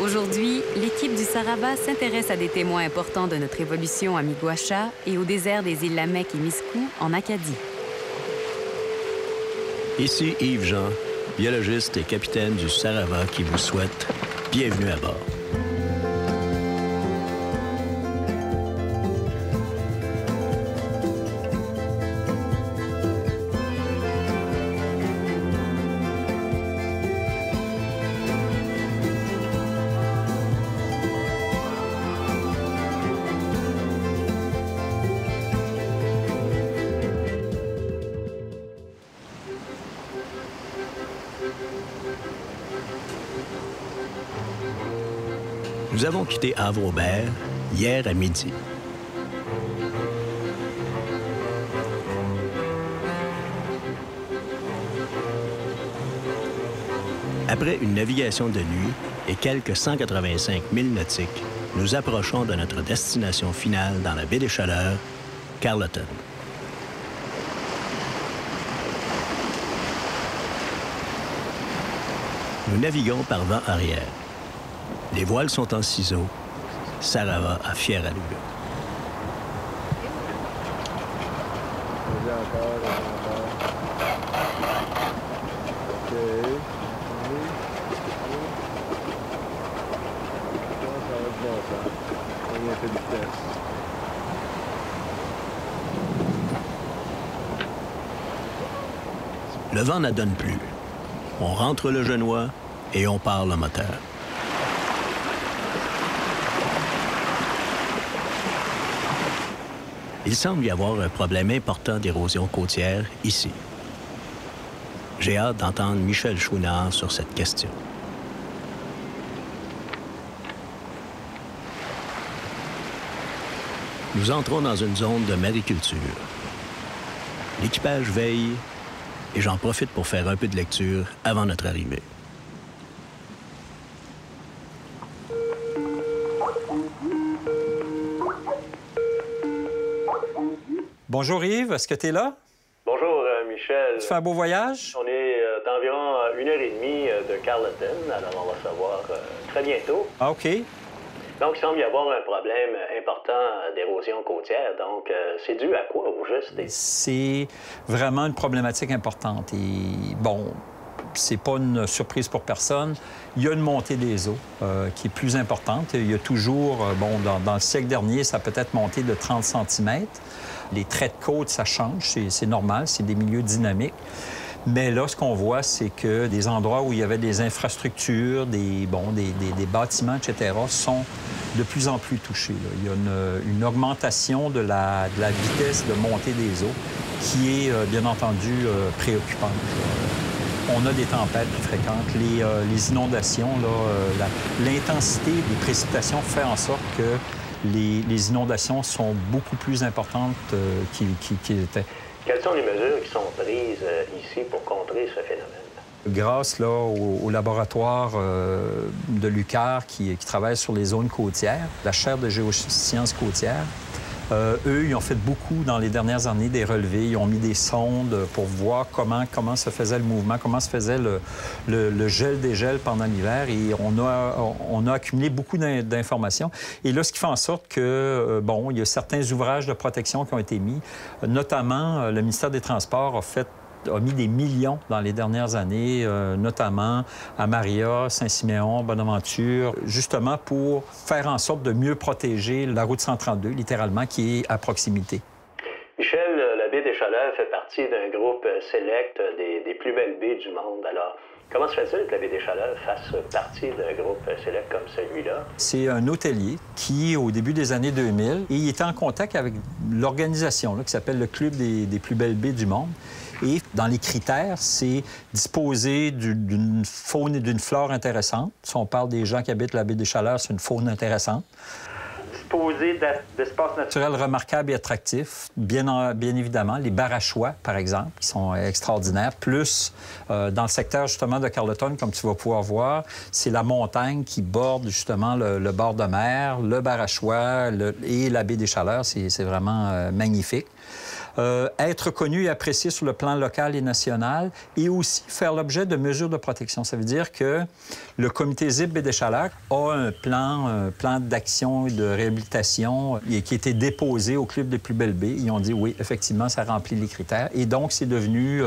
Aujourd'hui, l'équipe du Sarava s'intéresse à des témoins importants de notre évolution à Miguasha et au désert des îles Lamek et Miscou en Acadie. Ici Yves Jean, biologiste et capitaine du Sarava qui vous souhaite bienvenue à bord. Nous avons quitté Havre-Aubert hier à midi. Après une navigation de nuit et quelques 185 milles nautiques, nous approchons de notre destination finale dans la baie des Chaleurs, Carleton. Nous naviguons par vent arrière. Les voiles sont en ciseaux. Sarava à fière allure. Le vent n'adonne plus. On rentre le genois et on part le moteur. Il semble y avoir un problème important d'érosion côtière ici. J'ai hâte d'entendre Michel Chouinard sur cette question. Nous entrons dans une zone de mariculture. L'équipage veille et j'en profite pour faire un peu de lecture avant notre arrivée. Bonjour Yves, est-ce que tu es là? Bonjour Michel. Tu fais un beau voyage? On est d'environ 1h30 de Carleton, alors on va savoir très bientôt. Ah, OK. Donc, il semble y avoir un problème important d'érosion côtière. Donc, c'est dû à quoi, au juste? C'est vraiment une problématique importante. Et bon, c'est pas une surprise pour personne. Il y a une montée des eaux qui est plus importante. Il y a toujours, bon, dans le siècle dernier, ça a peut-être monté de 30 cm. Les traits de côte, ça change, c'est normal, c'est des milieux dynamiques. Mais là, ce qu'on voit, c'est que des endroits où il y avait des infrastructures, des bâtiments, etc., sont de plus en plus touchés. Là. Il y a une augmentation de la vitesse de montée des eaux qui est, bien entendu, préoccupante. On a des tempêtes plus fréquentes, les inondations, l'intensité des précipitations fait en sorte que les inondations sont beaucoup plus importantes qu'ils étaient. Quelles sont les mesures qui sont prises ici pour contrer ce phénomène? Grâce là, au laboratoire de l'UQAR qui travaille sur les zones côtières, la chaire de géosciences côtières, eux, ils ont fait beaucoup dans les dernières années des relevés. Ils ont mis des sondes pour voir comment se faisait le mouvement, comment se faisait le gel-dégel pendant l'hiver. Et on a accumulé beaucoup d'informations. Et là, ce qui fait en sorte que, bon, il y a certains ouvrages de protection qui ont été mis. Notamment, le ministère des Transports a mis des millions dans les dernières années, notamment à Maria, Saint-Siméon, Bonaventure, justement pour faire en sorte de mieux protéger la route 132, littéralement, qui est à proximité. Michel, la baie des Chaleurs fait partie d'un groupe select des plus belles baies du monde. Alors, comment se fait-il que la baie des Chaleurs fasse partie d'un groupe select comme celui-là? C'est un hôtelier qui, au début des années 2000, il était en contact avec l'organisation qui s'appelle le Club des plus belles baies du monde. Et dans les critères, c'est disposer d'une faune et d'une flore intéressante. Si on parle des gens qui habitent la baie des Chaleurs, c'est une faune intéressante. Disposer d'espaces naturels remarquables et attractifs. Bien évidemment, les barachois, par exemple, qui sont extraordinaires. Plus, dans le secteur, justement, de Carleton, comme tu vas pouvoir voir, c'est la montagne qui borde, justement, le bord de mer, le barachois et la baie des Chaleurs. C'est vraiment magnifique. être connu et apprécié sur le plan local et national, et aussi faire l'objet de mesures de protection. Ça veut dire que le comité ZIP Baie des Chaleurs a un plan d'action et de réhabilitation qui a été déposé au Club des plus belles baies. Ils ont dit oui, effectivement, ça remplit les critères. Et donc, c'est devenu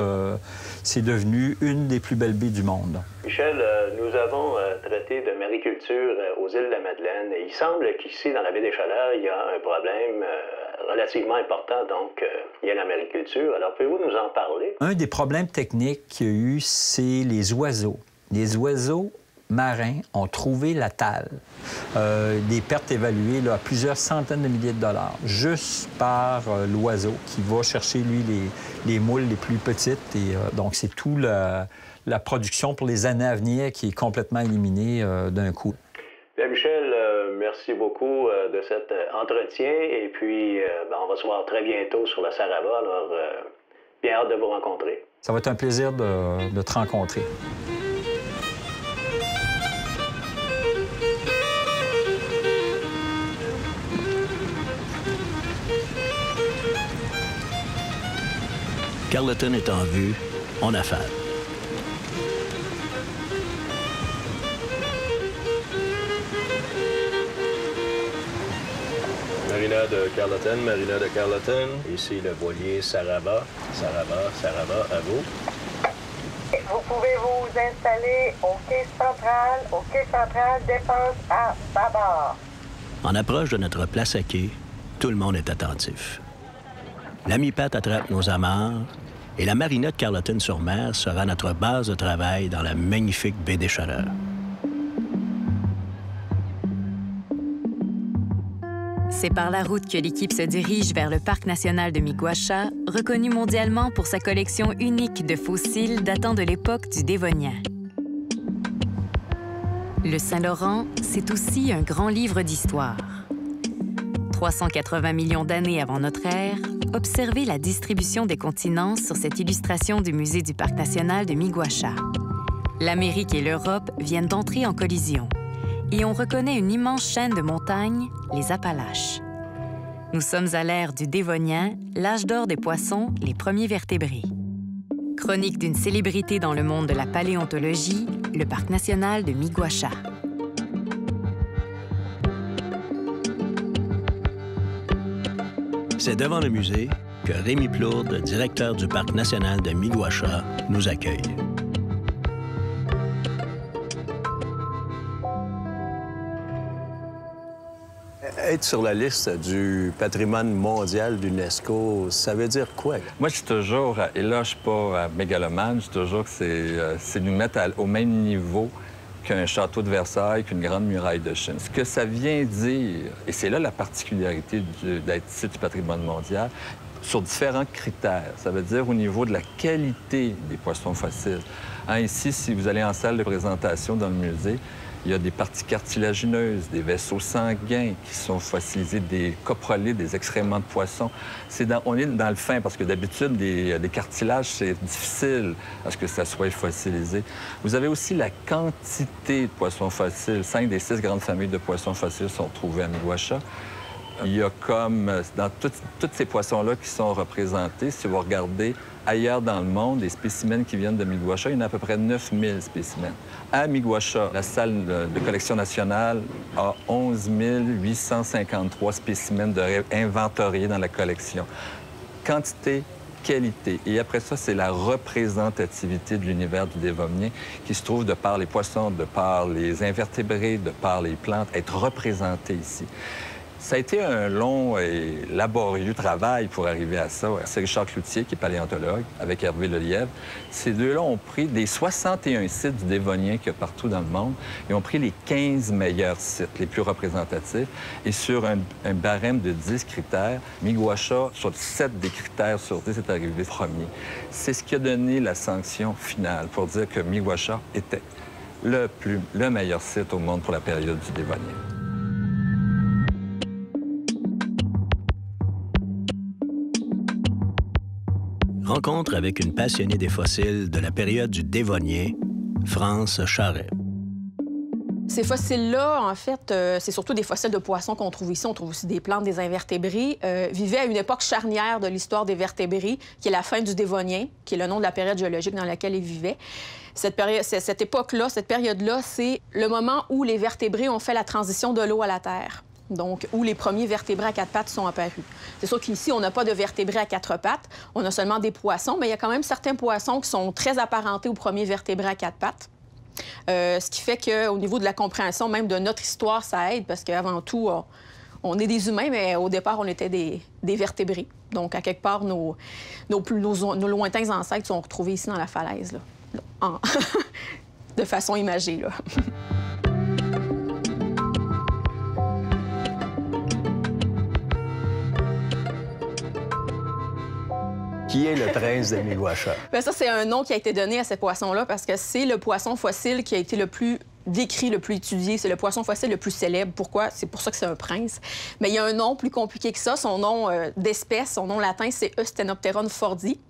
une des plus belles baies du monde. Michel, nous avons traité de mariculture aux îles de la Madeleine. Et il semble qu'ici, dans la baie des Chaleurs, il y a un problème relativement important, donc il y a la mariculture. Alors, pouvez-vous nous en parler? Un des problèmes techniques qu'il y a eu, c'est les oiseaux. Les oiseaux marins ont trouvé la tale. Des pertes évaluées là, à plusieurs centaines de milliers de dollars, juste par l'oiseau qui va chercher, lui, les moules les plus petites. Et donc, c'est tout la production pour les années à venir qui est complètement éliminée d'un coup. Bien, Michel, merci beaucoup de cet entretien. Et puis, on va se voir très bientôt sur la Sarava. Alors, bien hâte de vous rencontrer. Ça va être un plaisir de te rencontrer. Carleton est en vue, on affale. Marina de Carleton, Marina de Carleton. Ici le voilier Sarava. Sarava, à vous. Vous pouvez vous installer au quai central, défense à bâbord. En approche de notre place à quai, tout le monde est attentif. L'ami Pat attrape nos amarres et la marina de Carleton-sur-Mer sera notre base de travail dans la magnifique baie des Chaleurs. C'est par la route que l'équipe se dirige vers le Parc national de Miguasha, reconnu mondialement pour sa collection unique de fossiles datant de l'époque du Dévonien. Le Saint-Laurent, c'est aussi un grand livre d'histoire. 380 millions d'années avant notre ère, observez la distribution des continents sur cette illustration du musée du Parc national de Miguasha. L'Amérique et l'Europe viennent d'entrer en collision et on reconnaît une immense chaîne de montagnes, les Appalaches. Nous sommes à l'ère du Dévonien, l'âge d'or des poissons, les premiers vertébrés. Chronique d'une célébrité dans le monde de la paléontologie, le Parc national de Miguasha. C'est devant le musée que Rémi Plourde, directeur du Parc national de Miguasha, nous accueille. Être sur la liste du patrimoine mondial d'UNESCO, ça veut dire quoi? Moi, je suis toujours, et là, je ne suis pas mégalomane, je dis toujours que c'est nous mettre au même niveau qu'un château de Versailles, qu'une grande muraille de Chine. Ce que ça vient dire, et c'est là la particularité d'être site du patrimoine mondial, sur différents critères. Ça veut dire au niveau de la qualité des poissons fossiles. Ici, si vous allez en salle de présentation dans le musée, il y a des parties cartilagineuses, des vaisseaux sanguins qui sont fossilisés, des coprolites, des excréments de poissons. On est dans le fin, parce que d'habitude, des cartilages, c'est difficile à ce que ça soit fossilisé. Vous avez aussi la quantité de poissons fossiles. 5 des 6 grandes familles de poissons fossiles sont trouvées à Miguasha. Il y a comme, dans tous ces poissons-là qui sont représentés, si vous regardez ailleurs dans le monde, les spécimens qui viennent de Miguasha, il y en a à peu près 9000 spécimens. À Miguasha, la salle de collection nationale a 11 853 spécimens inventoriés dans la collection. Quantité, qualité. Et après ça, c'est la représentativité de l'univers du Dévonien qui se trouve de par les poissons, de par les invertébrés, de par les plantes, être représenté ici. Ça a été un long et laborieux travail pour arriver à ça. C'est Richard Cloutier, qui est paléontologue, avec Hervé Lelièvre. Ces deux-là ont pris des 61 sites du Dévonien qu'il y a partout dans le monde. Ils ont pris les 15 meilleurs sites, les plus représentatifs. Et sur un barème de 10 critères, Miguasha, sur 7 des critères sur 10, est arrivé premier. C'est ce qui a donné la sanction finale pour dire que Miguasha était le meilleur site au monde pour la période du Dévonien. Rencontre avec une passionnée des fossiles de la période du Dévonien, France Charret. Ces fossiles-là, en fait, c'est surtout des fossiles de poissons qu'on trouve ici. On trouve aussi des plantes, des invertébrés. Vivaient à une époque charnière de l'histoire des vertébrés, qui est la fin du Dévonien, qui est le nom de la période géologique dans laquelle ils vivaient. Cette époque-là, cette période-là, c'est le moment où les vertébrés ont fait la transition de l'eau à la terre. Donc, où les premiers vertébrés à quatre pattes sont apparus. C'est sûr qu'ici, on n'a pas de vertébrés à quatre pattes. On a seulement des poissons, mais il y a quand même certains poissons qui sont très apparentés aux premiers vertébrés à quatre pattes. Ce qui fait qu'au niveau de la compréhension même de notre histoire, ça aide parce qu'avant tout, on est des humains, mais au départ, on était des vertébrés. Donc, à quelque part, nos lointains ancêtres sont retrouvés ici dans la falaise, là, de façon imagée, là. Qui est le prince de Miguacha? Bien, ça, c'est un nom qui a été donné à ce poisson-là parce que c'est le poisson fossile qui a été le plus décrit, le plus étudié. C'est le poisson fossile le plus célèbre. Pourquoi? C'est pour ça que c'est un prince. Mais il y a un nom plus compliqué que ça. Son nom d'espèce, son nom latin, c'est Eusthenopteron fordi.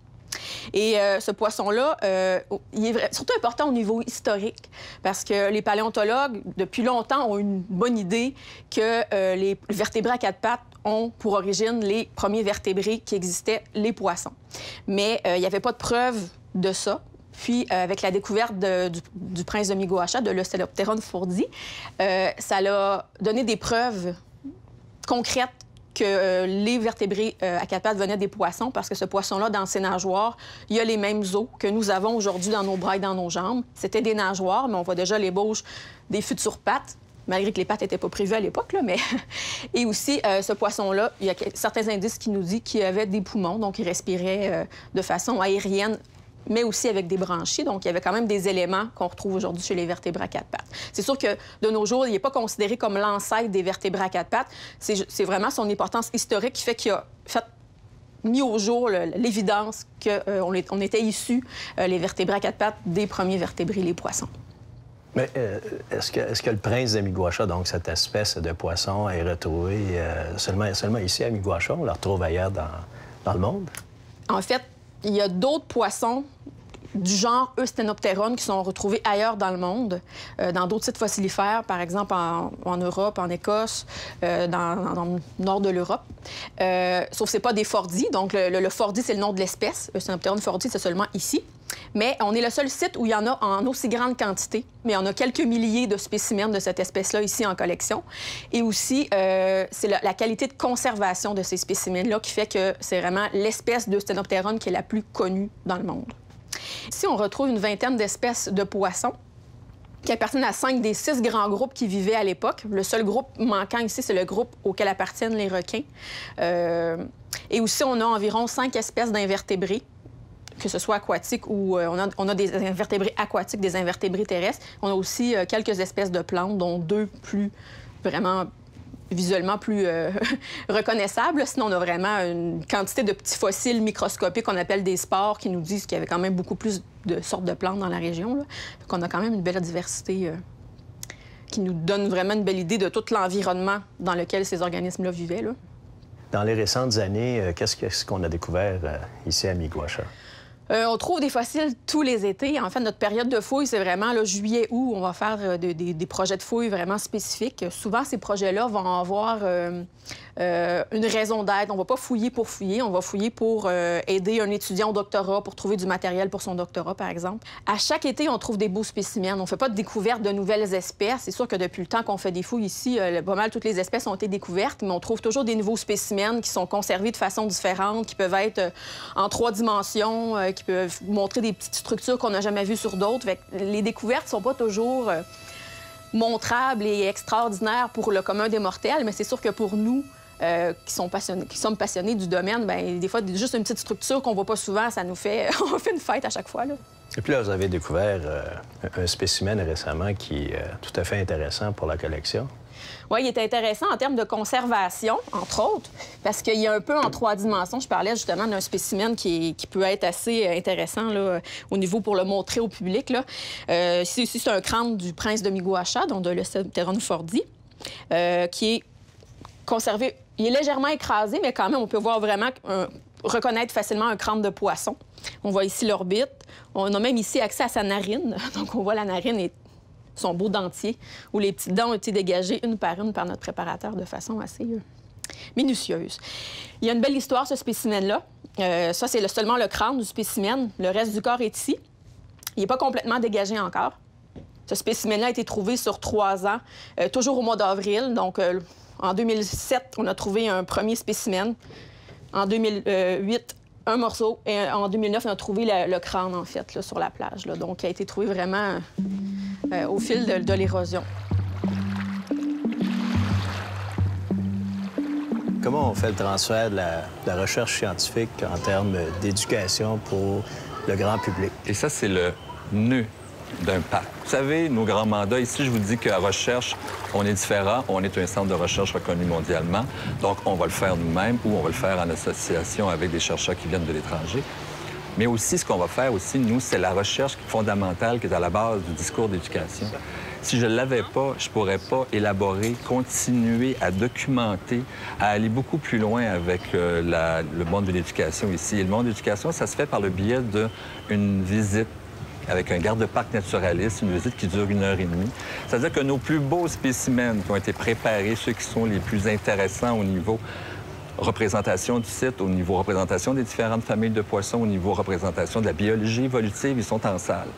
Et ce poisson-là, il est surtout important au niveau historique parce que les paléontologues, depuis longtemps, ont une bonne idée que les vertébrés à quatre pattes ont pour origine les premiers vertébrés qui existaient, les poissons. Mais il n'y avait pas de preuve de ça. Puis, avec la découverte du prince de Miguacha, de l'Eusthenopteron fordi, ça a donné des preuves concrètes que les vertébrés à quatre pattes venaient des poissons parce que ce poisson-là, dans ses nageoires, il y a les mêmes os que nous avons aujourd'hui dans nos bras et dans nos jambes. C'était des nageoires, mais on voit déjà l'ébauche des futures pattes, malgré que les pattes n'étaient pas prévues à l'époque, là, mais... Et aussi, ce poisson-là, il y a certains indices qui nous disent qu'il avait des poumons, donc il respirait de façon aérienne, mais aussi avec des branchies. Donc, il y avait quand même des éléments qu'on retrouve aujourd'hui chez les vertébrés à quatre pattes. C'est sûr que, de nos jours, il n'est pas considéré comme l'ancêtre des vertébrés à quatre pattes. C'est vraiment son importance historique qui fait qu'il a mis au jour l'évidence qu'on était issus, les vertébrés à quatre pattes, des premiers vertébrés, les poissons. Mais est-ce que le prince de Miguacha, donc cette espèce de poisson, est retrouvé seulement ici à Miguacha? On la retrouve ailleurs dans le monde? En fait, il y a d'autres poissons du genre Eusthenopteron qui sont retrouvés ailleurs dans le monde, dans d'autres sites fossilifères, par exemple en Europe, en Écosse, dans le nord de l'Europe. Sauf que ce n'est pas des fordis. Donc, le fordi, c'est le nom de l'espèce. Eusthenopteron fordi, c'est seulement ici. Mais on est le seul site où il y en a en aussi grande quantité. Mais on a quelques milliers de spécimens de cette espèce-là ici en collection. Et aussi, c'est la qualité de conservation de ces spécimens-là qui fait que c'est vraiment l'espèce d'Eusthenopteron qui est la plus connue dans le monde. Ici, on retrouve une vingtaine d'espèces de poissons qui appartiennent à 5 des 6 grands groupes qui vivaient à l'époque. Le seul groupe manquant ici, c'est le groupe auquel appartiennent les requins. Et aussi, on a environ 5 espèces d'invertébrés, que ce soit aquatiques ou on a des invertébrés aquatiques, des invertébrés terrestres. On a aussi quelques espèces de plantes, dont 2 plus vraiment visuellement plus reconnaissables. Sinon, on a vraiment une quantité de petits fossiles microscopiques qu'on appelle des spores qui nous disent qu'il y avait quand même beaucoup plus de sortes de plantes dans la région. Donc, on a quand même une belle diversité qui nous donne vraiment une belle idée de tout l'environnement dans lequel ces organismes-là vivaient, là. Dans les récentes années, qu'est-ce qu'on a découvert ici à Miguacha? On trouve des fossiles tous les étés. En fait, notre période de fouille, c'est vraiment juillet-août. On va faire des projets de fouille vraiment spécifiques. Souvent, ces projets-là vont avoir une raison d'être. On ne va pas fouiller pour fouiller. On va fouiller pour aider un étudiant au doctorat, pour trouver du matériel pour son doctorat, par exemple. À chaque été, on trouve des beaux spécimens. On ne fait pas de découverte de nouvelles espèces. C'est sûr que depuis le temps qu'on fait des fouilles ici, pas mal toutes les espèces ont été découvertes, mais on trouve toujours des nouveaux spécimens qui sont conservés de façon différente, qui peuvent être en 3 dimensions, qui peuvent montrer des petites structures qu'on n'a jamais vues sur d'autres. Les découvertes ne sont pas toujours montrables et extraordinaires pour le commun des mortels, mais c'est sûr que pour nous, qui sommes passionnés du domaine, bien, des fois, juste une petite structure qu'on ne voit pas souvent, ça nous fait... on fait une fête à chaque fois, là. Et puis là, vous avez découvert un spécimen récemment qui est tout à fait intéressant pour la collection. Oui, il est intéressant en termes de conservation, entre autres, parce qu'il y a un peu en 3 dimensions. Je parlais justement d'un spécimen qui peut être assez intéressant là, au niveau pour le montrer au public. Ici, c'est un crâne du prince de Miguacha, donc de l'Eusthenopteron fordi, qui est conservé. Il est légèrement écrasé, mais quand même, on peut voir vraiment reconnaître facilement un crâne de poisson. On voit ici l'orbite. On a même ici accès à sa narine. Donc, on voit la narine est son beau dentier, où les petites dents ont été dégagées une par notre préparateur de façon assez minutieuse. Il y a une belle histoire, ce spécimen-là. Ça, c'est seulement le crâne du spécimen. Le reste du corps est ici. Il n'est pas complètement dégagé encore. Ce spécimen-là a été trouvé sur 3 ans, toujours au mois d'avril. Donc, en 2007, on a trouvé un premier spécimen. En 2008, un morceau. Et en 2009, on a trouvé le crâne, en fait, là, sur la plage. Là. Donc, il a été trouvé vraiment au fil de l'érosion. Comment on fait le transfert de la recherche scientifique en termes d'éducation pour le grand public? Et ça, c'est le nœud d'un parc. Vous savez, nos grands mandats, ici, je vous dis qu'à recherche, on est différent. On est un centre de recherche reconnu mondialement. Donc, on va le faire nous-mêmes ou on va le faire en association avec des chercheurs qui viennent de l'étranger. Mais aussi, ce qu'on va faire aussi, nous, c'est la recherche fondamentale qui est à la base du discours d'éducation. Si je ne l'avais pas, je ne pourrais pas élaborer, continuer à documenter, à aller beaucoup plus loin avec le monde de l'éducation ici. Et le monde de l'éducation, ça se fait par le biais d'une visite avec un garde-parc naturaliste, une visite qui dure 1h30. C'est-à-dire que nos plus beaux spécimens qui ont été préparés, ceux qui sont les plus intéressants au niveau représentation du site, au niveau représentation des différentes familles de poissons, au niveau représentation de la biologie évolutive, ils sont en salle.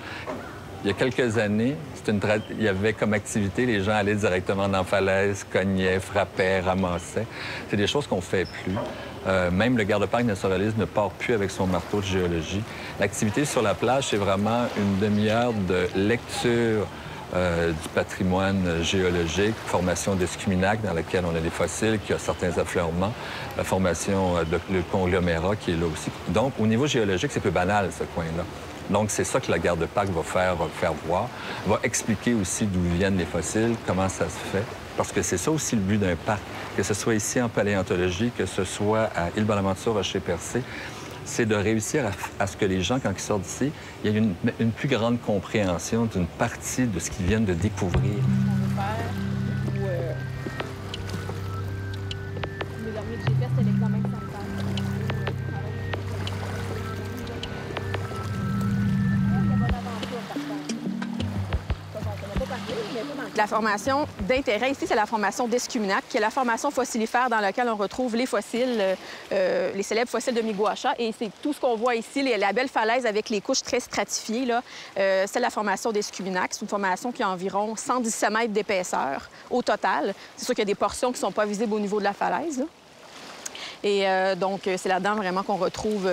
Il y a quelques années, il y avait comme activité, les gens allaient directement dans la falaise, cognaient, frappaient, ramassaient. C'est des choses qu'on ne fait plus. Même le garde-parc naturaliste ne part plus avec son marteau de géologie. L'activité sur la plage, c'est vraiment une demi-heure de lecture du patrimoine géologique, formation d'escuminac dans laquelle on a des fossiles, qui a certains affleurements, la formation de conglomérat qui est là aussi. Donc, au niveau géologique, c'est peu banal, ce coin-là. Donc, c'est ça que la garde-parc va faire voir, va expliquer aussi d'où viennent les fossiles, comment ça se fait, parce que c'est ça aussi le but d'un parc, que ce soit ici en paléontologie, que ce soit à Île-Bonaventure, Rocher-Percé, c'est de réussir à ce que les gens, quand ils sortent d'ici, il y ait une plus grande compréhension d'une partie de ce qu'ils viennent de découvrir. La formation d'intérêt ici, c'est la formation d'escuminac, qui est la formation fossilifère dans laquelle on retrouve les fossiles, les célèbres fossiles de Miguasha. Et c'est tout ce qu'on voit ici, la belle falaise avec les couches très stratifiées, là, c'est la formation d'escuminac. C'est une formation qui a environ 117 mètres d'épaisseur au total. C'est sûr qu'il y a des portions qui ne sont pas visibles au niveau de la falaise, là. Et donc, c'est là-dedans vraiment qu'on retrouve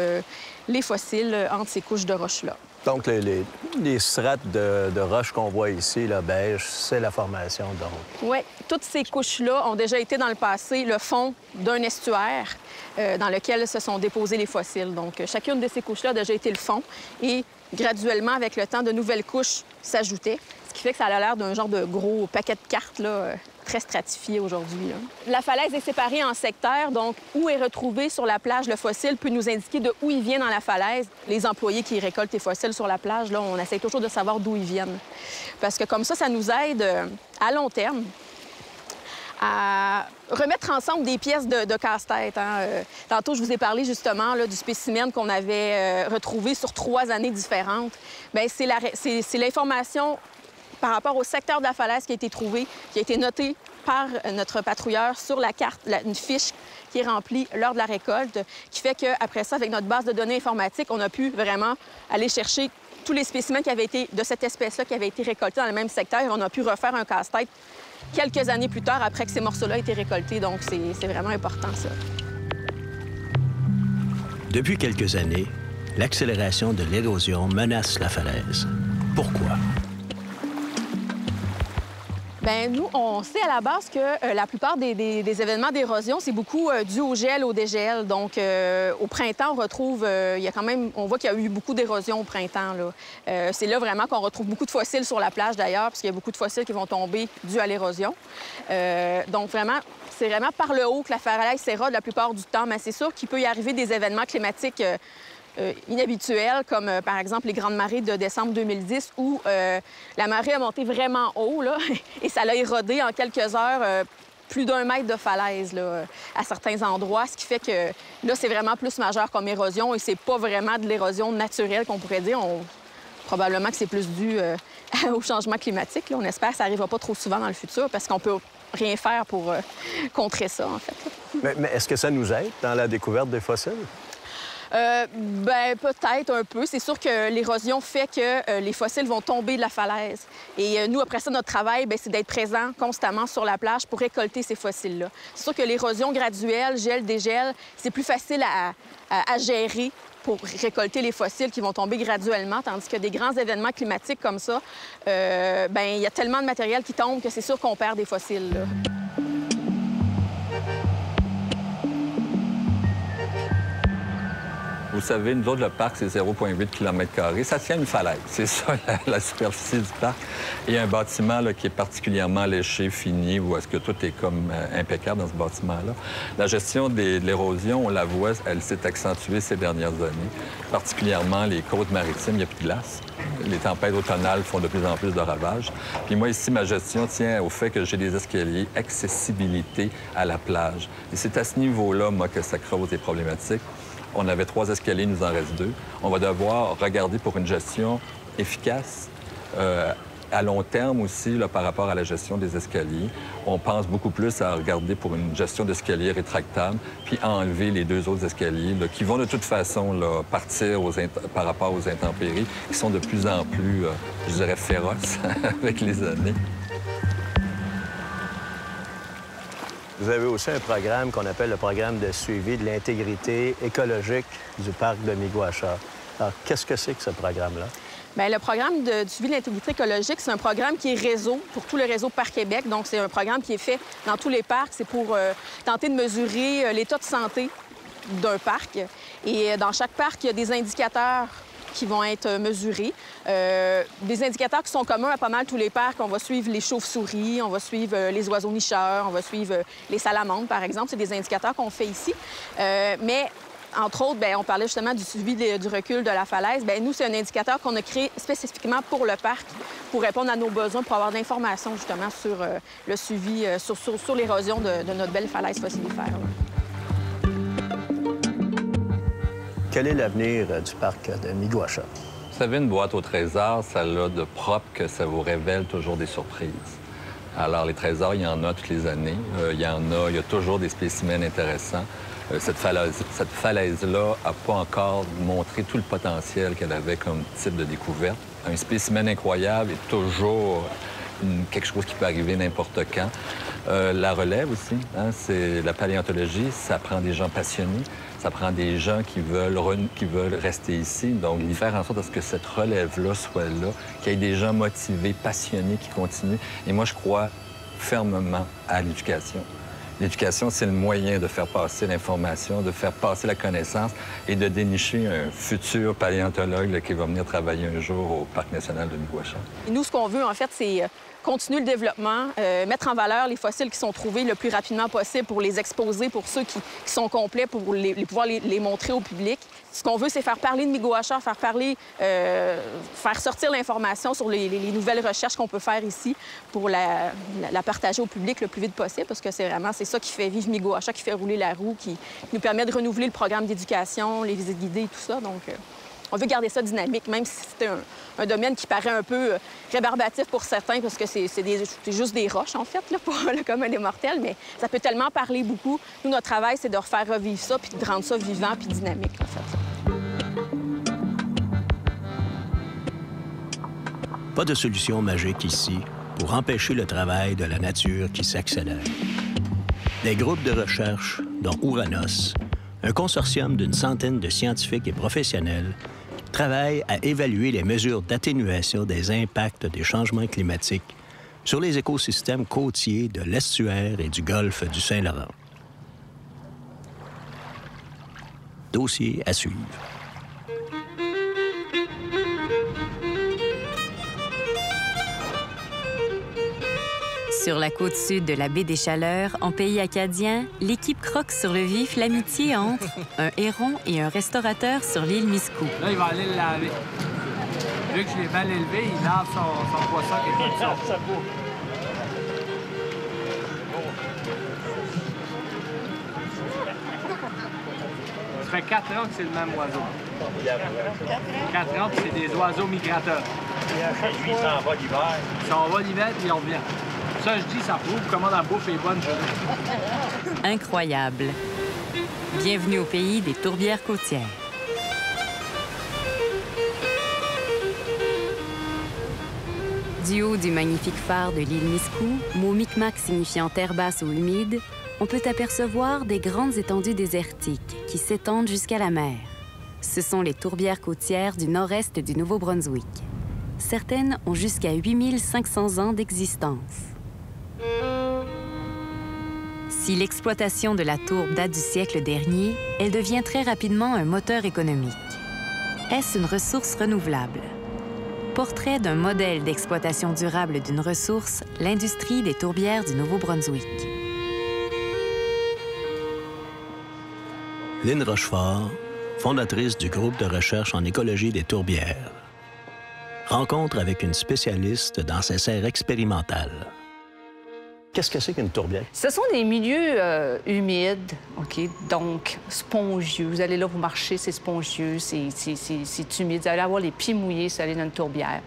les fossiles entre ces couches de roches-là. Donc, les strates de roches qu'on voit ici, la beige, c'est la formation, donc? Oui, toutes ces couches-là ont déjà été dans le passé le fond d'un estuaire dans lequel se sont déposés les fossiles. Donc, chacune de ces couches-là a déjà été le fond et graduellement, avec le temps, de nouvelles couches s'ajoutaient, ce qui fait que ça a l'air d'un genre de gros paquet de cartes, là, très stratifié aujourd'hui. La falaise est séparée en secteurs, donc où est retrouvé sur la plage le fossile peut nous indiquer de où il vient dans la falaise. Les employés qui récoltent les fossiles sur la plage, là, on essaie toujours de savoir d'où ils viennent. Parce que comme ça nous aide à long terme à remettre ensemble des pièces de casse-tête. Hein. Tantôt, je vous ai parlé justement là, du spécimen qu'on avait retrouvé sur 3 années différentes. Bien, c'est l'information par rapport au secteur de la falaise qui a été trouvé, qui a été noté par notre patrouilleur sur la carte, une fiche qui est remplie lors de la récolte, qui fait qu'après ça, avec notre base de données informatique, on a pu vraiment aller chercher tous les spécimens qui avaient été de cette espèce-là qui avaient été récoltés dans le même secteur et on a pu refaire un casse-tête quelques années plus tard après que ces morceaux-là aient été récoltés. Donc, c'est vraiment important, ça. Depuis quelques années, l'accélération de l'érosion menace la falaise. Pourquoi? Bien, nous, on sait à la base que la plupart des événements d'érosion, c'est beaucoup dû au gel, au dégel. Donc, au printemps, on retrouve, on voit qu'il y a eu beaucoup d'érosion au printemps, là. C'est là vraiment qu'on retrouve beaucoup de fossiles sur la plage, d'ailleurs, parce qu'il y a beaucoup de fossiles qui vont tomber dû à l'érosion. Donc, vraiment, c'est vraiment par le haut que la falaise s'érode la plupart du temps. Mais c'est sûr qu'il peut y arriver des événements climatiques inhabituels, comme par exemple les grandes marées de décembre 2010, où la marée a monté vraiment haut, là, et ça l'a érodé en quelques heures plus d'1 mètre de falaise là, à certains endroits, ce qui fait que là, c'est vraiment plus majeur comme érosion et c'est pas vraiment de l'érosion naturelle qu'on pourrait dire. probablement que c'est plus dû au changement climatique. Là. On espère que ça n'arrivera pas trop souvent dans le futur parce qu'on peut rien faire pour contrer ça, en fait. Mais est-ce que ça nous aide dans la découverte des fossiles? Ben peut-être un peu. C'est sûr que l'érosion fait que les fossiles vont tomber de la falaise. Et nous, après ça, notre travail, c'est d'être présent constamment sur la plage pour récolter ces fossiles-là. C'est sûr que l'érosion graduelle, gel, dégel, c'est plus facile à gérer pour récolter les fossiles qui vont tomber graduellement, tandis que des grands événements climatiques comme ça, il y a tellement de matériel qui tombe que c'est sûr qu'on perd des fossiles, là. Vous savez, nous autres, le parc, c'est 0,8 km². Ça tient une falaise. C'est ça, la superficie du parc. Et il y a un bâtiment là, qui est particulièrement léché, fini, où est-ce que tout est comme impeccable dans ce bâtiment-là. La gestion de l'érosion, on la voit, elle s'est accentuée ces dernières années. Particulièrement les côtes maritimes, il n'y a plus de glace. Les tempêtes automnales font de plus en plus de ravages. Puis moi, ici, ma gestion tient au fait que j'ai des escaliers, accessibilité à la plage. Et c'est à ce niveau-là, moi, que ça creuse des problématiques. On avait 3 escaliers, il nous en reste 2. On va devoir regarder pour une gestion efficace, à long terme aussi, là, par rapport à la gestion des escaliers. On pense beaucoup plus à regarder pour une gestion d'escaliers rétractable, puis enlever les 2 autres escaliers là, qui vont de toute façon là, partir par rapport aux intempéries, qui sont de plus en plus, je dirais, féroces avec les années. Vous avez aussi un programme qu'on appelle le programme de suivi de l'intégrité écologique du parc de Miguasha. Alors, qu'est-ce que c'est que ce programme-là? Bien, le programme du suivi de l'intégrité écologique, c'est un programme qui est réseau pour tout le réseau Parc Québec. Donc, c'est un programme qui est fait dans tous les parcs. C'est pour tenter de mesurer l'état de santé d'un parc. Et dans chaque parc, il y a des indicateurs qui vont être mesurés. Des indicateurs qui sont communs à pas mal tous les parcs. On va suivre les chauves-souris, on va suivre les oiseaux nicheurs, on va suivre les salamandres, par exemple. C'est des indicateurs qu'on fait ici. Mais entre autres, on parlait justement du suivi du recul de la falaise. Nous, c'est un indicateur qu'on a créé spécifiquement pour le parc, pour répondre à nos besoins, pour avoir de l'information justement sur le suivi, sur l'érosion de notre belle falaise fossilifère. Quel est l'avenir du parc de Miguasha? Vous savez, une boîte au trésor, ça a de propre que ça vous révèle toujours des surprises. Alors, les trésors, il y en a toutes les années. Il y a toujours des spécimens intéressants. Cette falaise-là n'a pas encore montré tout le potentiel qu'elle avait comme type de découverte. Un spécimen incroyable est toujours quelque chose qui peut arriver n'importe quand. La relève aussi, hein, c'est la paléontologie, ça prend des gens passionnés. Ça prend des gens qui veulent rester ici. Donc, faire en sorte à ce que cette relève-là soit là, qu'il y ait des gens motivés, passionnés qui continuent. Et moi, je crois fermement à l'éducation. L'éducation, c'est le moyen de faire passer l'information, de faire passer la connaissance et de dénicher un futur paléontologue là, qui va venir travailler un jour au Parc national de Miguasha. Et nous, ce qu'on veut, en fait, c'est continuer le développement, mettre en valeur les fossiles qui sont trouvés le plus rapidement possible pour les exposer, pour ceux qui sont complets, pour pouvoir les montrer au public. Ce qu'on veut, c'est faire parler de Miguasha, faire sortir l'information sur les nouvelles recherches qu'on peut faire ici pour la partager au public le plus vite possible, parce que c'est ça qui fait vivre Miguasha, qui fait rouler la roue, qui nous permet de renouveler le programme d'éducation, les visites guidées et tout ça. Donc, on veut garder ça dynamique, même si c'est un domaine qui paraît un peu rébarbatif pour certains, parce que c'est juste des roches, en fait, là, pour le commun des mortels, mais ça peut tellement parler beaucoup. Nous, notre travail, c'est de refaire revivre ça, puis de rendre ça vivant puis dynamique, en fait. Pas de solution magique ici pour empêcher le travail de la nature qui s'accélère. Des groupes de recherche, dont Ouranos, un consortium d'une centaine de scientifiques et professionnels, travaille à évaluer les mesures d'atténuation des impacts des changements climatiques sur les écosystèmes côtiers de l'estuaire et du golfe du Saint-Laurent. Dossier à suivre. Sur la côte sud de la baie des Chaleurs, en pays acadien, l'équipe croque sur le vif l'amitié entre un héron et un restaurateur sur l'île Miscou. Là, il va aller le laver. Vu que je l'ai mal élevé, il lave son poisson qui est comme ça. fait 4 ans que c'est le même oiseau. 4 ans, puis c'est des oiseaux migrateurs. Lui, il s'en va l'hiver. Ils s'en vont l'hiver, puis ils reviennent. Ça, je dis, ça prouve comment la bouffe est bonne chez eux. Incroyable. Bienvenue au pays des tourbières côtières. Du haut du magnifique phare de l'île Miscou, mot micmac signifiant terre basse ou humide, on peut apercevoir des grandes étendues désertiques qui s'étendent jusqu'à la mer. Ce sont les tourbières côtières du nord-est du Nouveau-Brunswick. Certaines ont jusqu'à 8500 ans d'existence. Si l'exploitation de la tourbe date du siècle dernier, elle devient très rapidement un moteur économique. Est-ce une ressource renouvelable? Portrait d'un modèle d'exploitation durable d'une ressource, l'industrie des tourbières du Nouveau-Brunswick. Lynn Rochefort, fondatrice du groupe de recherche en écologie des tourbières. Rencontre avec une spécialiste dans ces serres expérimentales. Qu'est-ce que c'est qu'une tourbière? Ce sont des milieux humides, OK? Donc spongieux. Vous allez là, vous marchez, c'est spongieux, c'est humide. Vous allez avoir les pieds mouillés si vous allez dans une tourbière,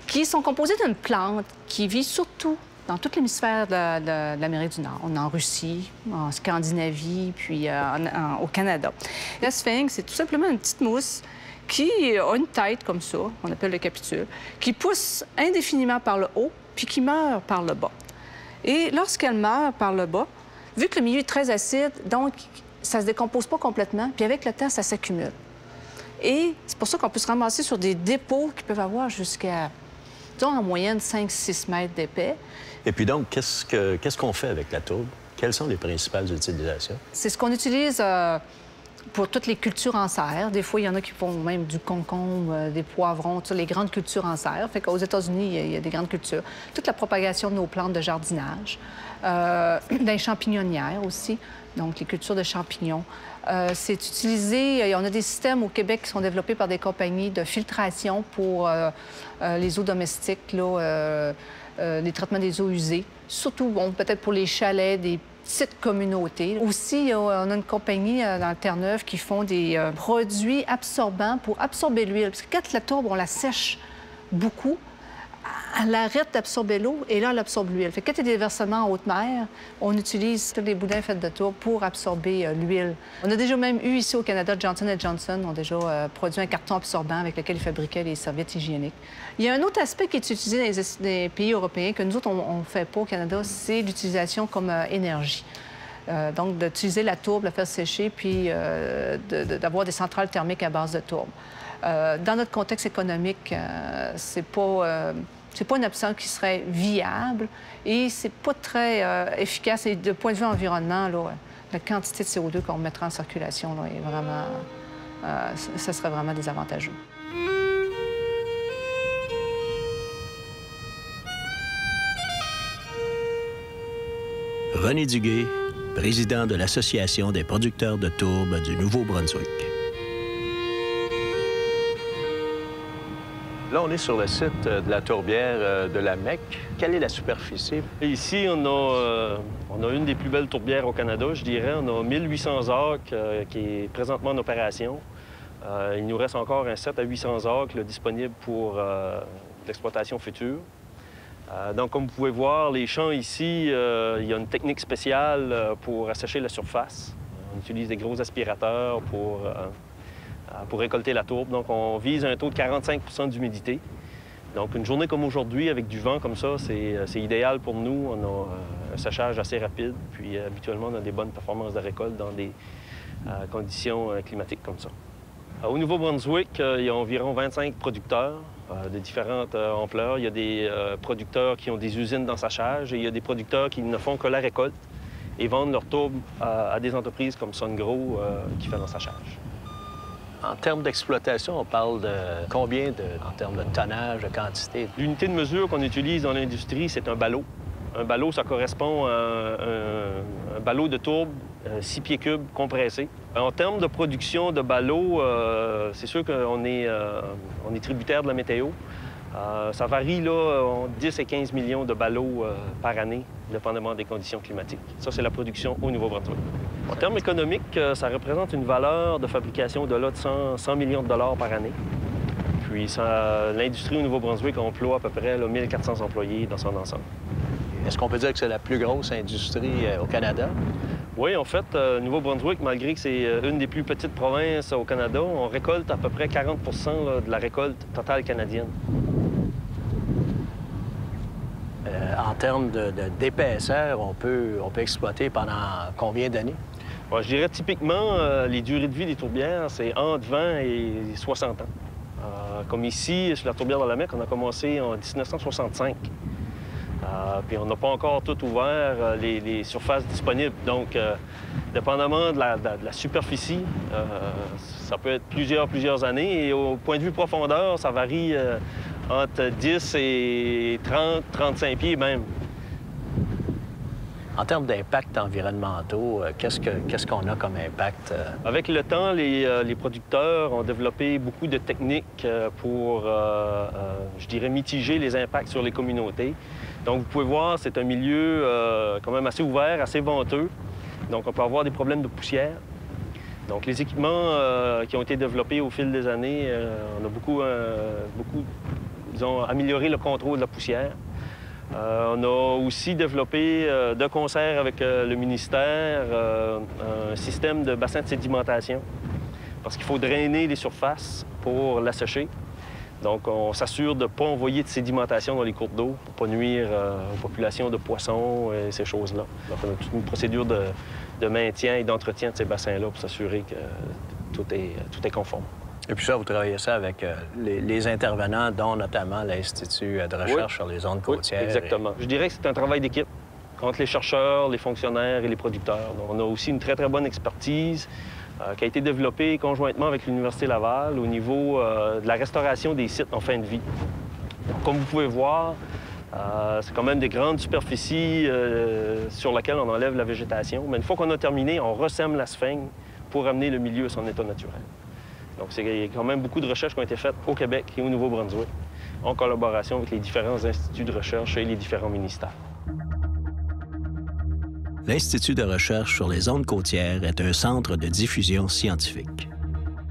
qui sont composés d'une plante qui vit surtout dans tout l'hémisphère de l'Amérique du Nord. On est en Russie, en Scandinavie, puis au Canada. La sphinx, c'est tout simplement une petite mousse qui a une tête comme ça, on appelle le capitule, qui pousse indéfiniment par le haut, puis qui meurt par le bas. Et lorsqu'elle meurt par le bas, vu que le milieu est très acide, donc ça ne se décompose pas complètement, puis avec le temps, ça s'accumule. Et c'est pour ça qu'on peut se ramasser sur des dépôts qui peuvent avoir jusqu'à, disons, en moyenne 5-6 mètres d'épais. Et puis donc, qu'est-ce qu'on fait avec la tourbe? Quelles sont les principales utilisations? C'est ce qu'on utilise pour toutes les cultures en serre. Des fois, il y en a qui font même du concombre, des poivrons, les grandes cultures en serre. Fait qu'aux États-Unis, il y a des grandes cultures. Toute la propagation de nos plantes de jardinage. Des champignonnières aussi, donc les cultures de champignons. C'est utilisé, on a des systèmes au Québec qui sont développés par des compagnies de filtration pour les eaux domestiques, là, les traitements des eaux usées. Surtout, bon, peut-être pour les chalets, des petites communautés. Aussi, on a une compagnie dans Terre-Neuve qui font des produits absorbants pour absorber l'huile. Parce que quand la tourbe, on la sèche beaucoup, elle arrête d'absorber l'eau et là, elle absorbe l'huile. Fait que quand il y a des versements en haute mer, on utilise tous les boudins faits de tourbe pour absorber l'huile. On a déjà même eu ici au Canada, Johnson & Johnson ont déjà produit un carton absorbant avec lequel ils fabriquaient les serviettes hygiéniques. Il y a un autre aspect qui est utilisé dans les pays européens que nous autres, on ne fait pas au Canada, c'est l'utilisation comme énergie. Donc, d'utiliser la tourbe, la faire sécher, puis d'avoir des centrales thermiques à base de tourbe. Dans notre contexte économique, c'est pas une option qui serait viable et c'est pas très efficace. Et de point de vue environnement, là, la quantité de CO2 qu'on mettra en circulation là, est vraiment... ça serait vraiment désavantageux. René Duguay, président de l'Association des producteurs de tourbe du Nouveau-Brunswick. Là, on est sur le site de la tourbière de la Mecque. Quelle est la superficie? Ici, on a une des plus belles tourbières au Canada, je dirais. On a 1800 acres qui est présentement en opération. Il nous reste encore un 7 à 800 acres disponibles pour l'exploitation future. Donc, comme vous pouvez voir, les champs ici, il y a une technique spéciale pour assécher la surface. On utilise des gros aspirateurs pour récolter la tourbe. Donc, on vise un taux de 45 d'humidité. Donc, une journée comme aujourd'hui, avec du vent comme ça, c'est idéal pour nous. On a un séchage assez rapide, puis habituellement, on a des bonnes performances de récolte dans des conditions climatiques comme ça. Au Nouveau-Brunswick, il y a environ 25 producteurs de différentes ampleurs. Il y a des producteurs qui ont des usines d'ensachage et il y a des producteurs qui ne font que la récolte et vendent leurs tourbes à des entreprises comme Sungro qui fait l'ensachage. En termes d'exploitation, on parle de combien en termes de tonnage, de quantité? L'unité de mesure qu'on utilise dans l'industrie, c'est un ballot. Un ballot, ça correspond à un ballot de tourbe 6 pieds cubes compressé. En termes de production de ballots, c'est sûr qu'on est tributaire de la météo. Ça varie là, entre 10 et 15 millions de ballots par année, dépendamment des conditions climatiques. Ça, c'est la production au Nouveau-Brunswick. En termes économiques, ça représente une valeur de fabrication au-delà de 100 millions de dollars par année. Puis l'industrie au Nouveau-Brunswick emploie à peu près 1400 employés dans son ensemble. Est-ce qu'on peut dire que c'est la plus grosse industrie au Canada? Oui, en fait, Nouveau-Brunswick, malgré que c'est une des plus petites provinces au Canada, on récolte à peu près 40 de la récolte totale canadienne. En termes d'épaisseur, on peut exploiter pendant combien d'années? Bon, je dirais typiquement, les durées de vie des tourbières, c'est entre 20 et 60 ans. Comme ici, sur la tourbière de la Mecque, on a commencé en 1965. Puis on n'a pas encore tout ouvert les surfaces disponibles. Donc, dépendamment de la superficie, ça peut être plusieurs années. Et au point de vue profondeur, ça varie entre 10 et 30, 35 pieds même. En termes d'impact environnementaux, qu'est-ce qu'on a comme impact? Avec le temps, les producteurs ont développé beaucoup de techniques pour, je dirais, mitiger les impacts sur les communautés. Donc, vous pouvez voir, c'est un milieu quand même assez ouvert, assez venteux. Donc, on peut avoir des problèmes de poussière. Donc, les équipements qui ont été développés au fil des années, on a beaucoup, disons, amélioré le contrôle de la poussière. On a aussi développé, de concert avec le ministère, un système de bassin de sédimentation. Parce qu'il faut drainer les surfaces pour l'assécher. Donc, on s'assure de ne pas envoyer de sédimentation dans les cours d'eau pour ne pas nuire aux populations de poissons et ces choses-là. Donc, on a toute une procédure de maintien et d'entretien de ces bassins-là pour s'assurer que tout est conforme. Et puis ça, vous travaillez ça avec les intervenants, dont notamment l'Institut de recherche sur les zones côtières. Oui, exactement. Je dirais que c'est un travail d'équipe entre les chercheurs, les fonctionnaires et les producteurs. Donc, on a aussi une très bonne expertise qui a été développée conjointement avec l'Université Laval au niveau de la restauration des sites en fin de vie. Donc, comme vous pouvez voir, c'est quand même des grandes superficies sur lesquelles on enlève la végétation. Mais une fois qu'on a terminé, on ressème la sphaigne pour ramener le milieu à son état naturel. Donc, il y a quand même beaucoup de recherches qui ont été faites au Québec et au Nouveau-Brunswick, en collaboration avec les différents instituts de recherche et les différents ministères. L'Institut de recherche sur les zones côtières est un centre de diffusion scientifique.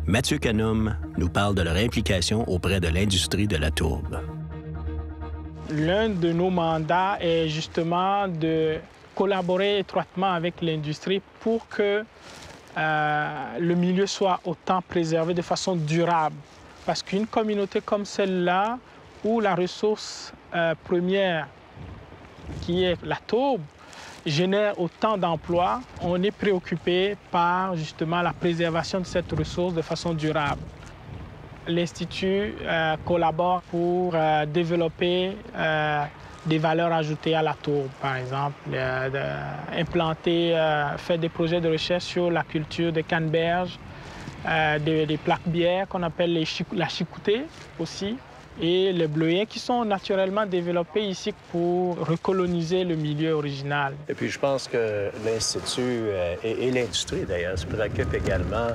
Mathieu Canum nous parle de leur implication auprès de l'industrie de la tourbe. L'un de nos mandats est justement de collaborer étroitement avec l'industrie pour que le milieu soit autant préservé de façon durable. Parce qu'une communauté comme celle-là, où la ressource première, qui est la tourbe, génère autant d'emplois, on est préoccupé par justement la préservation de cette ressource de façon durable. L'Institut collabore pour développer des valeurs ajoutées à la tourbe, par exemple, faire des projets de recherche sur la culture de canneberge, des plaques-bières qu'on appelle la chicoutée aussi, et les bleuets qui sont naturellement développés ici pour recoloniser le milieu original. Et puis je pense que l'Institut et l'industrie d'ailleurs se préoccupent également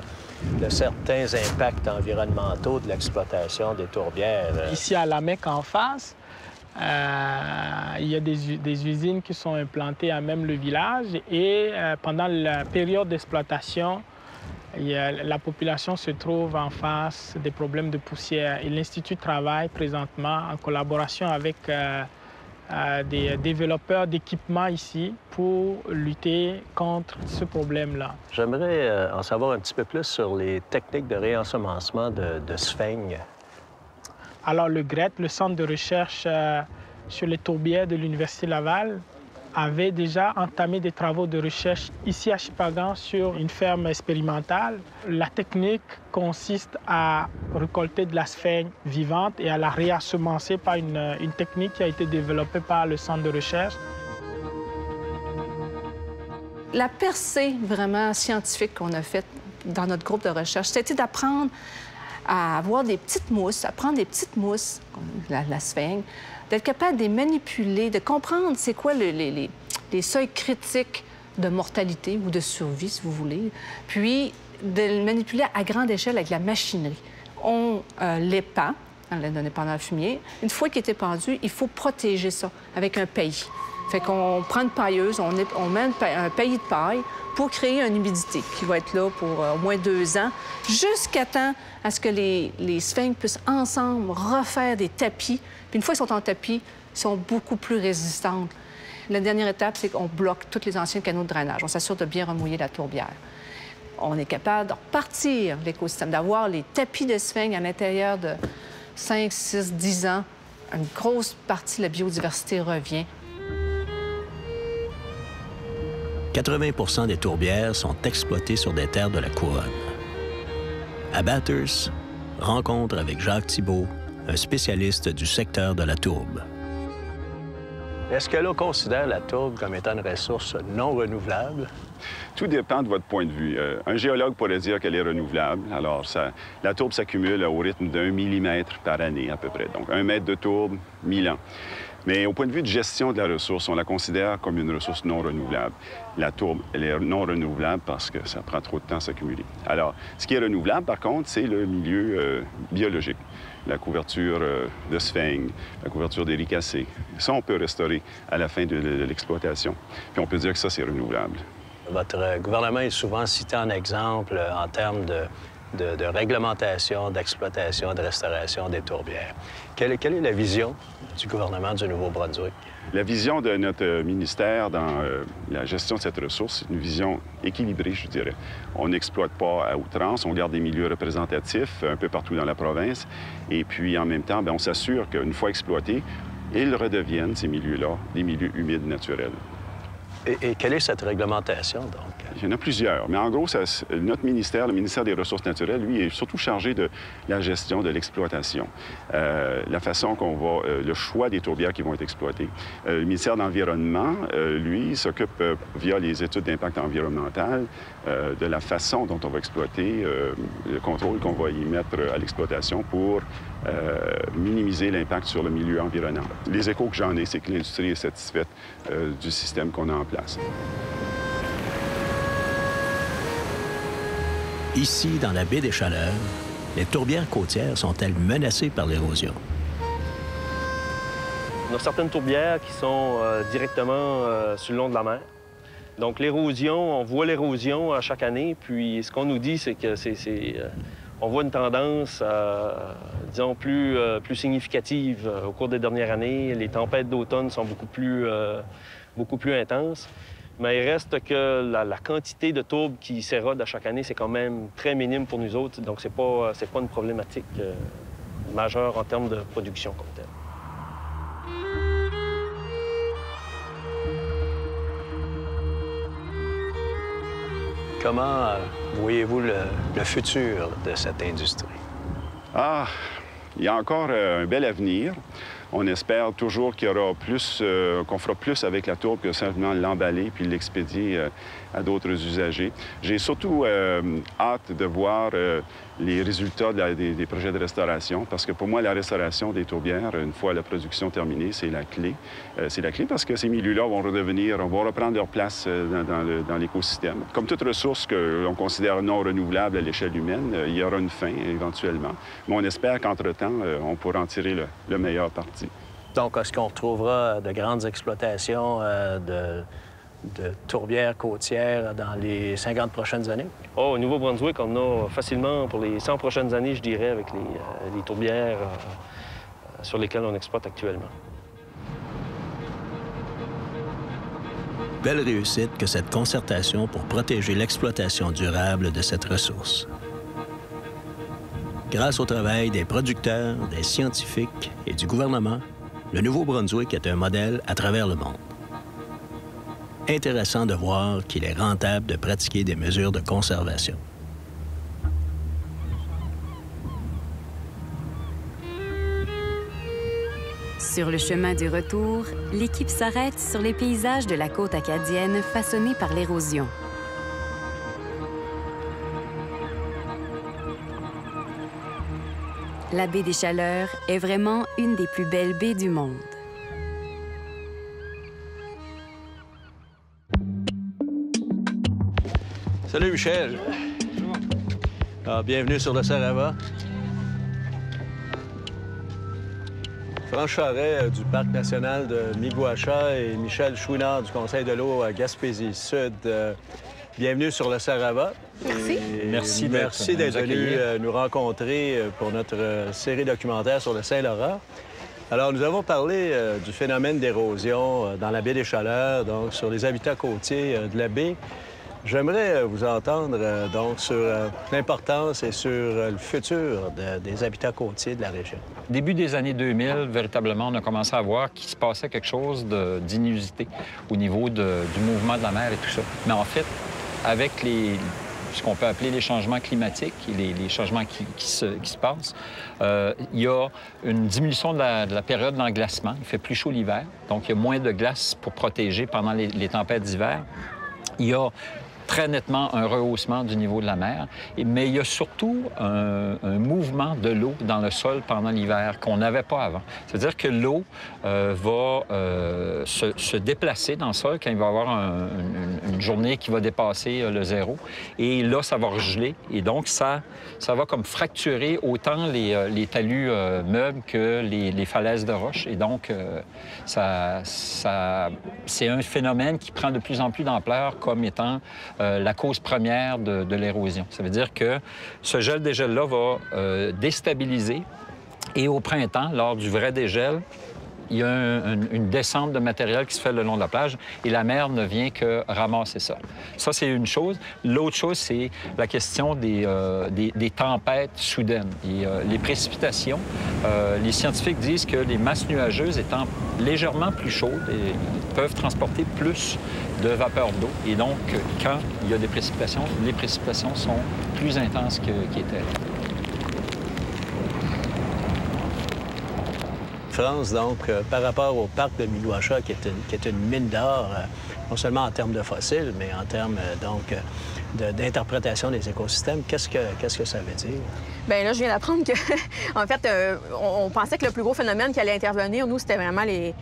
de certains impacts environnementaux de l'exploitation des tourbières. Ici à la Mecque en face, il y a des usines qui sont implantées à même le village et pendant la période d'exploitation, la population se trouve en face des problèmes de poussière. Et l'Institut travaille présentement en collaboration avec des développeurs d'équipements ici pour lutter contre ce problème-là. J'aimerais en savoir un petit peu plus sur les techniques de réensemencement de sphaigne. Alors, le GRET, le Centre de recherche sur les tourbières de l'Université Laval, avait déjà entamé des travaux de recherche ici à Shippagan sur une ferme expérimentale. La technique consiste à récolter de la sphaigne vivante et à la réensemencer par une technique qui a été développée par le Centre de recherche. La percée vraiment scientifique qu'on a faite dans notre groupe de recherche, c'était d'apprendre à avoir des petites mousses, à prendre des petites mousses, comme la sphaigne, d'être capable de les manipuler, de comprendre c'est quoi les seuils critiques de mortalité ou de survie, si vous voulez, puis de le manipuler à grande échelle avec la machinerie. On les pend, on les donne pendant le fumier. Une fois qu'il est pendu, il faut protéger ça avec un pays. Fait qu'on prend une pailleuse, on met un paillis de paille pour créer une humidité qui va être là pour au moins 2 ans, jusqu'à temps à ce que les sphinx puissent ensemble refaire des tapis. Puis une fois qu'ils sont en tapis, ils sont beaucoup plus résistantes. La dernière étape, c'est qu'on bloque tous les anciens canaux de drainage. On s'assure de bien remouiller la tourbière. On est capable de repartir l'écosystème, d'avoir les tapis de sphinx à l'intérieur de 5, 6, 10 ans. Une grosse partie de la biodiversité revient. 80 des tourbières sont exploitées sur des terres de la couronne. À Bathurst, rencontre avec Jacques Thibault, un spécialiste du secteur de la tourbe. Est-ce que l'on considère la tourbe comme étant une ressource non renouvelable? Tout dépend de votre point de vue. Un géologue pourrait dire qu'elle est renouvelable. Alors, la tourbe s'accumule au rythme d'1 millimètre par année, à peu près. Donc, 1 mètre de tourbe, 1000 ans. Mais au point de vue de gestion de la ressource, on la considère comme une ressource non renouvelable. La tourbe, elle est non renouvelable parce que ça prend trop de temps à s'accumuler. Alors, ce qui est renouvelable, par contre, c'est le milieu biologique. La couverture de sphinx, la couverture d'éricacées. Ça, on peut restaurer à la fin de l'exploitation. Puis on peut dire que ça, c'est renouvelable. Votre gouvernement est souvent cité en exemple en termes de réglementation, d'exploitation, de restauration des tourbières. Quelle est la vision du gouvernement du Nouveau-Brunswick? La vision de notre ministère dans la gestion de cette ressource, c'est une vision équilibrée, je dirais. On n'exploite pas à outrance, on garde des milieux représentatifs un peu partout dans la province. Et puis, en même temps, bien, on s'assure qu'une fois exploités, ils redeviennent, ces milieux-là, des milieux humides naturels. Et quelle est cette réglementation, donc? Il y en a plusieurs. Mais en gros, notre ministère, le ministère des Ressources naturelles, lui, est surtout chargé de la gestion de l'exploitation. La façon qu'on va... le choix des tourbières qui vont être exploitées. Le ministère de l'Environnement, lui, s'occupe, via les études d'impact environnemental, de la façon dont on va exploiter, le contrôle qu'on va y mettre à l'exploitation pour minimiser l'impact sur le milieu environnant. Les échos que j'en ai, c'est que l'industrie est satisfaite du système qu'on a en place. Ici, dans la baie des Chaleurs, les tourbières côtières sont-elles menacées par l'érosion? On a certaines tourbières qui sont directement sur le long de la mer. Donc l'érosion, on voit l'érosion à chaque année, puis ce qu'on nous dit, c'est que on voit une tendance, disons, plus significative au cours des dernières années. Les tempêtes d'automne sont beaucoup plus intenses. Mais il reste que la quantité de tourbe qui s'érode à chaque année, c'est quand même très minime pour nous autres. Donc, c'est pas une problématique majeure en termes de production comme telle. Comment voyez-vous le futur de cette industrie? Ah, il y a encore un bel avenir. On espère toujours qu'il y aura plus, qu'on fera plus avec la tourbe que simplement l'emballer puis l'expédier à d'autres usagers. J'ai surtout hâte de voir les résultats des projets de restauration, parce que pour moi, la restauration des tourbières, une fois la production terminée, c'est la clé. C'est la clé parce que ces milieux-là vont reprendre leur place dans l'écosystème. Comme toute ressource que l'on considère non renouvelable à l'échelle humaine, il y aura une fin éventuellement. Mais on espère qu'entre-temps, on pourra en tirer le meilleur parti. Donc, est-ce qu'on retrouvera de grandes exploitations de tourbières côtières dans les 50 prochaines années? Oh, au Nouveau-Brunswick, on a facilement pour les 100 prochaines années, je dirais, avec les tourbières sur lesquelles on exploite actuellement. Belle réussite que cette concertation pour protéger l'exploitation durable de cette ressource. Grâce au travail des producteurs, des scientifiques et du gouvernement, le Nouveau-Brunswick est un modèle à travers le monde. Intéressant de voir qu'il est rentable de pratiquer des mesures de conservation. Sur le chemin du retour, l'équipe s'arrête sur les paysages de la côte acadienne façonnés par l'érosion. La baie des Chaleurs est vraiment une des plus belles baies du monde. Salut Michel. Bienvenue sur le Sarava. Franck Charret du Parc national de Miguacha et Michel Chouinard du Conseil de l'eau à Gaspésie-Sud. Bienvenue sur le Sarava. Merci. Merci d'être venu nous rencontrer pour notre série documentaire sur le Saint-Laurent. Alors, nous avons parlé du phénomène d'érosion dans la baie des Chaleurs, donc sur les habitats côtiers de la baie. J'aimerais vous entendre donc sur l'importance et sur le futur des habitats côtiers de la région. Début des années 2000, véritablement, on a commencé à voir qu'il se passait quelque chose d'inusité au niveau du mouvement de la mer et tout ça. Mais en fait, avec ce qu'on peut appeler les changements climatiques et les changements qui se passent, il y a une diminution de la période d'englacement. Il fait plus chaud l'hiver, donc il y a moins de glace pour protéger pendant les tempêtes d'hiver. Il y a très nettement un rehaussement du niveau de la mer, mais il y a surtout un mouvement de l'eau dans le sol pendant l'hiver qu'on n'avait pas avant. C'est-à-dire que l'eau va se déplacer dans le sol quand il va y avoir une journée qui va dépasser le zéro. Et là, ça va regeler. Et donc, ça va comme fracturer autant les talus meubles que les falaises de roche. Et donc, c'est un phénomène qui prend de plus en plus d'ampleur comme étant la cause première de l'érosion. Ça veut dire que ce gel-dégel-là va déstabiliser et au printemps, lors du vrai dégel, il y a une descente de matériel qui se fait le long de la plage et la mer ne vient que ramasser ça. Ça, c'est une chose. L'autre chose, c'est la question des tempêtes soudaines. Et les précipitations, les scientifiques disent que les masses nuageuses étant légèrement plus chaudes peuvent transporter plus de vapeur d'eau. Et donc, quand il y a des précipitations, les précipitations sont plus intenses qu'ils étaient. France, donc, par rapport au parc de Miguacha, qui est une mine d'or, non seulement en termes de fossiles, mais en termes, donc, d'interprétation des écosystèmes, qu'est-ce que ça veut dire? Bien là, je viens d'apprendre que, en fait, on pensait que le plus gros phénomène qui allait intervenir, nous, c'était vraiment les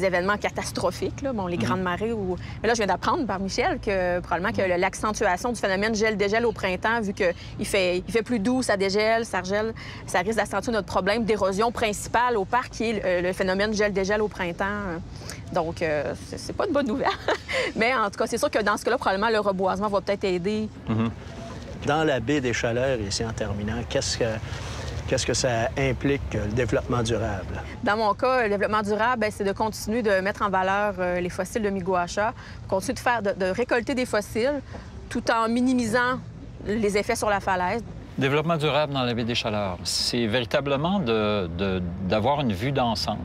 événements catastrophiques, là, bon, les grandes marées. Mais là, je viens d'apprendre par Michel que probablement que l'accentuation du phénomène gel-dégel au printemps, vu qu'il fait plus doux, ça dégèle, ça regèle, ça risque d'accentuer notre problème d'érosion principale au parc, qui est le phénomène gel-dégel au printemps. Donc, c'est pas une bonne nouvelle. Mais en tout cas, c'est sûr que dans ce cas-là, probablement, le reboisement va peut-être aider. Dans la baie des Chaleurs, ici, en terminant, qu'est-ce que ça implique, le développement durable? Dans mon cas, le développement durable, c'est de continuer de mettre en valeur les fossiles de Miguacha, continuer de récolter des fossiles tout en minimisant les effets sur la falaise. Développement durable dans la baie des Chaleurs, c'est véritablement d'avoir une vue d'ensemble.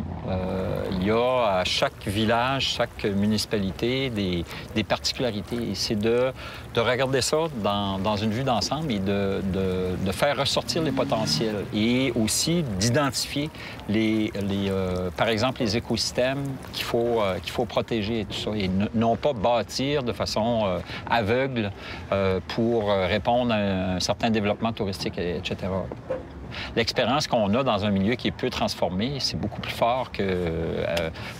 Il y a à chaque village, chaque municipalité, des particularités. Et c'est de regarder ça dans une vue d'ensemble et de faire ressortir les potentiels et aussi d'identifier par exemple, les écosystèmes qu'il faut protéger et tout ça. Et non pas bâtir de façon aveugle pour répondre à un certain développement touristique, etc. L'expérience qu'on a dans un milieu qui est peu transformé, c'est beaucoup plus fort que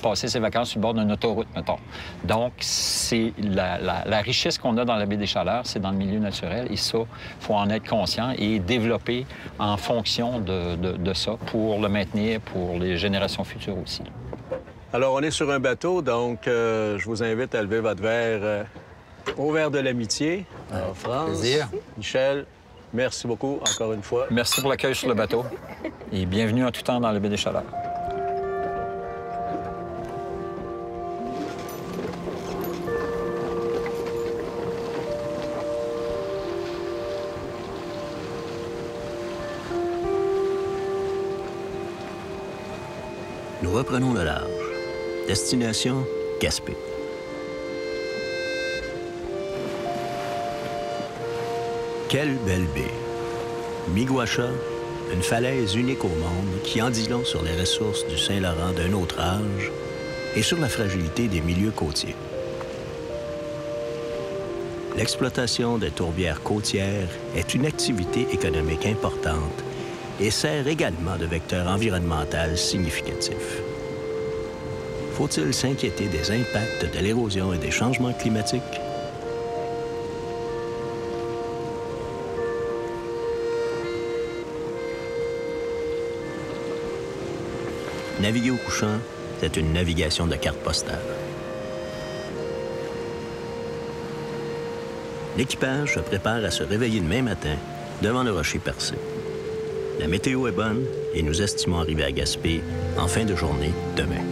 passer ses vacances sur le bord d'une autoroute, mettons. Donc, c'est la richesse qu'on a dans la baie des Chaleurs, c'est dans le milieu naturel. Et ça, il faut en être conscient et développer en fonction de ça pour le maintenir pour les générations futures aussi. Alors, on est sur un bateau, donc je vous invite à lever votre verre au verre de l'amitié. Alors, France, plaisir. Michel, merci beaucoup, encore une fois. Merci pour l'accueil sur le bateau et bienvenue en tout temps dans la baie des Chaleurs. Nous reprenons le large. Destination Gaspé. Quelle belle baie! Miguacha, une falaise unique au monde qui en dit long sur les ressources du Saint-Laurent d'un autre âge et sur la fragilité des milieux côtiers. L'exploitation des tourbières côtières est une activité économique importante et sert également de vecteur environnemental significatif. Faut-il s'inquiéter des impacts de l'érosion et des changements climatiques? Naviguer au couchant, c'est une navigation de carte postale. L'équipage se prépare à se réveiller demain matin devant le rocher percé. La météo est bonne et nous estimons arriver à Gaspé en fin de journée demain.